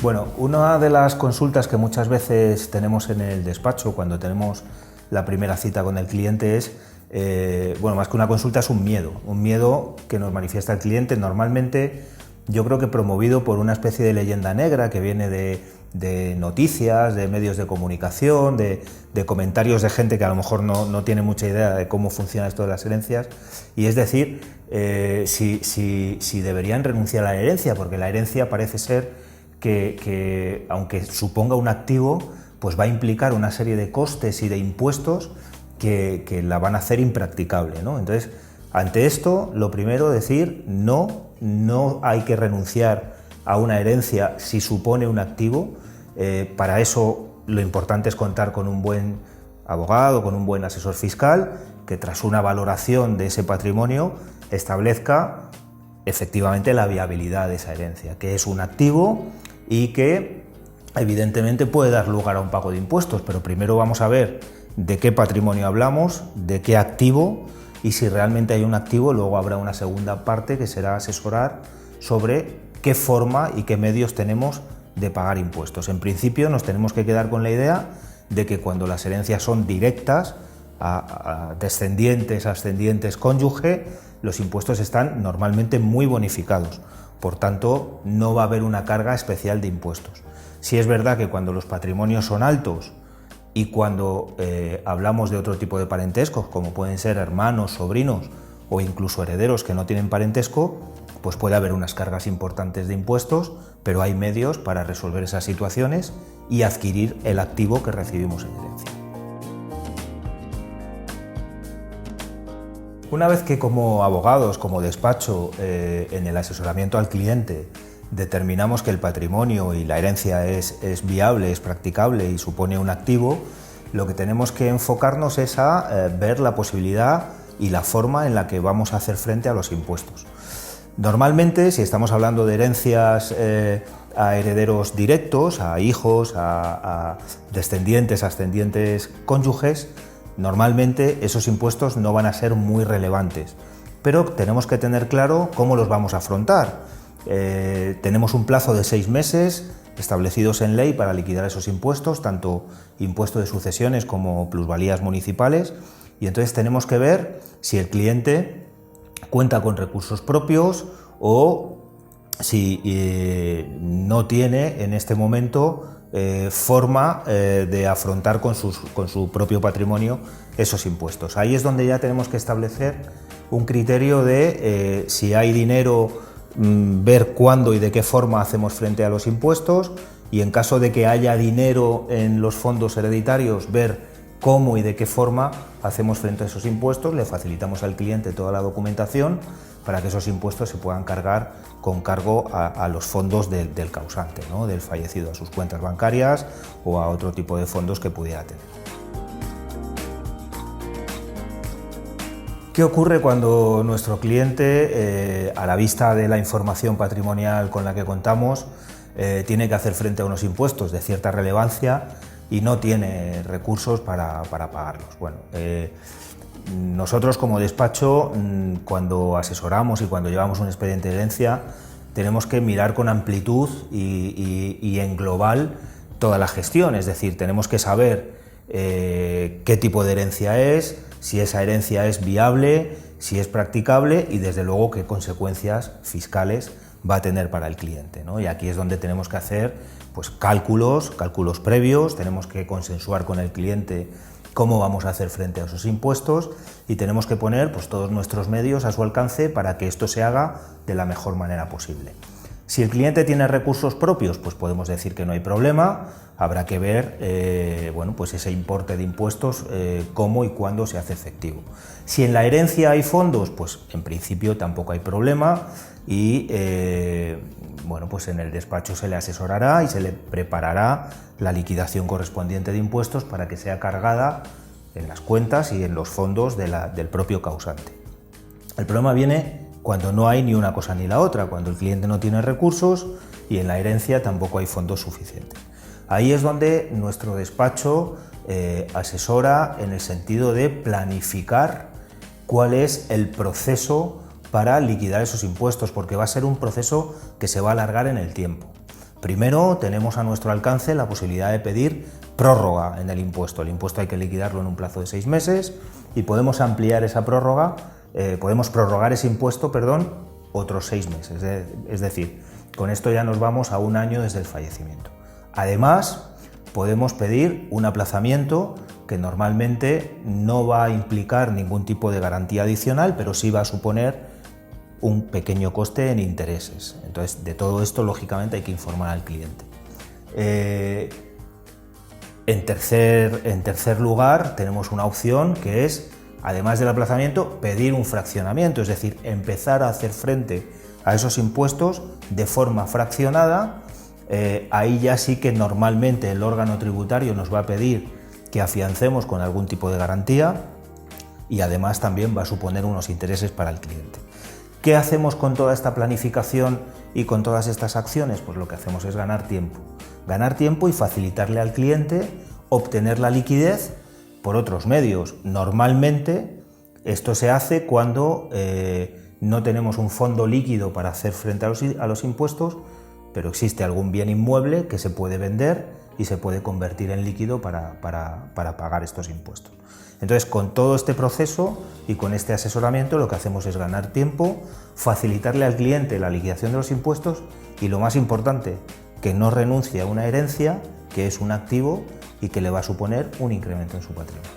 Bueno, una de las consultas que muchas veces tenemos en el despacho cuando tenemos la primera cita con el cliente es, más que una consulta, es un miedo que nos manifiesta el cliente, normalmente yo creo que promovido por una especie de leyenda negra que viene de noticias, de medios de comunicación, de comentarios de gente que a lo mejor no tiene mucha idea de cómo funciona esto de las herencias, y es decir, si deberían renunciar a la herencia, porque la herencia parece ser que aunque suponga un activo, pues va a implicar una serie de costes y de impuestos que la van a hacer impracticable, ¿no? Entonces, ante esto, lo primero, decir no hay que renunciar a una herencia si supone un activo. Para eso lo importante es contar con un buen abogado, con un buen asesor fiscal, que tras una valoración de ese patrimonio establezca efectivamente la viabilidad de esa herencia, que es un activo y que evidentemente puede dar lugar a un pago de impuestos, pero primero vamos a ver de qué patrimonio hablamos, de qué activo, y si realmente hay un activo, luego habrá una segunda parte que será asesorar sobre qué forma y qué medios tenemos de pagar impuestos. En principio nos tenemos que quedar con la idea de que cuando las herencias son directas a descendientes, ascendientes, cónyuge, los impuestos están normalmente muy bonificados. Por tanto, no va a haber una carga especial de impuestos. Sí es verdad que cuando los patrimonios son altos y cuando hablamos de otro tipo de parentescos, como pueden ser hermanos, sobrinos o incluso herederos que no tienen parentesco, pues puede haber unas cargas importantes de impuestos, pero hay medios para resolver esas situaciones y adquirir el activo que recibimos en herencia. Una vez que como abogados, como despacho, en el asesoramiento al cliente determinamos que el patrimonio y la herencia es viable, es practicable y supone un activo, lo que tenemos que enfocarnos es a ver la posibilidad y la forma en la que vamos a hacer frente a los impuestos. Normalmente, si estamos hablando de herencias a herederos directos, a hijos, a descendientes, ascendientes, cónyuges, normalmente esos impuestos no van a ser muy relevantes, pero tenemos que tener claro cómo los vamos a afrontar. Tenemos un plazo de 6 meses establecidos en ley para liquidar esos impuestos, tanto impuesto de sucesiones como plusvalías municipales, y entonces tenemos que ver si el cliente cuenta con recursos propios o si no tiene en este momento forma de afrontar con su propio patrimonio esos impuestos. Ahí es donde ya tenemos que establecer un criterio de si hay dinero, ver cuándo y de qué forma hacemos frente a los impuestos, y en caso de que haya dinero en los fondos hereditarios, ver cómo y de qué forma hacemos frente a esos impuestos. Le facilitamos al cliente toda la documentación para que esos impuestos se puedan cargar con cargo a los fondos del causante, ¿no?, del fallecido, a sus cuentas bancarias o a otro tipo de fondos que pudiera tener. ¿Qué ocurre cuando nuestro cliente, a la vista de la información patrimonial con la que contamos, tiene que hacer frente a unos impuestos de cierta relevancia y no tiene recursos para pagarlos? Bueno, nosotros como despacho, cuando asesoramos y cuando llevamos un expediente de herencia, tenemos que mirar con amplitud y en global toda la gestión, es decir, tenemos que saber qué tipo de herencia es, si esa herencia es viable, si es practicable y desde luego qué consecuencias fiscales va a tener para el cliente, ¿no? Y aquí es donde tenemos que hacer pues cálculos previos, tenemos que consensuar con el cliente cómo vamos a hacer frente a esos impuestos y tenemos que poner pues todos nuestros medios a su alcance para que esto se haga de la mejor manera posible. Si el cliente tiene recursos propios, pues podemos decir que no hay problema, habrá que ver pues ese importe de impuestos, cómo y cuándo se hace efectivo. Si en la herencia hay fondos, pues en principio tampoco hay problema y pues en el despacho se le asesorará y se le preparará la liquidación correspondiente de impuestos para que sea cargada en las cuentas y en los fondos del propio causante. El problema viene cuando no hay ni una cosa ni la otra, cuando el cliente no tiene recursos y en la herencia tampoco hay fondos suficientes. Ahí es donde nuestro despacho asesora en el sentido de planificar cuál es el proceso para liquidar esos impuestos, porque va a ser un proceso que se va a alargar en el tiempo. Primero, tenemos a nuestro alcance la posibilidad de pedir prórroga en el impuesto. El impuesto hay que liquidarlo en un plazo de 6 meses y podemos ampliar esa prórroga, podemos prorrogar ese impuesto, otros 6 meses. Es decir, con esto ya nos vamos a 1 año desde el fallecimiento. Además, podemos pedir un aplazamiento que normalmente no va a implicar ningún tipo de garantía adicional, pero sí va a suponer un pequeño coste en intereses. Entonces, de todo esto, lógicamente, hay que informar al cliente. En tercer lugar, tenemos una opción que es, además del aplazamiento, pedir un fraccionamiento, es decir, empezar a hacer frente a esos impuestos de forma fraccionada. Ahí ya sí que normalmente el órgano tributario nos va a pedir que afiancemos con algún tipo de garantía y además también va a suponer unos intereses para el cliente. ¿Qué hacemos con toda esta planificación y con todas estas acciones? Pues lo que hacemos es ganar tiempo y facilitarle al cliente obtener la liquidez por otros medios. Normalmente esto se hace cuando no tenemos un fondo líquido para hacer frente a los impuestos, pero existe algún bien inmueble que se puede vender y se puede convertir en líquido para pagar estos impuestos. Entonces, con todo este proceso y con este asesoramiento, lo que hacemos es ganar tiempo, facilitarle al cliente la liquidación de los impuestos y, lo más importante, que no renuncie a una herencia, que es un activo y que le va a suponer un incremento en su patrimonio.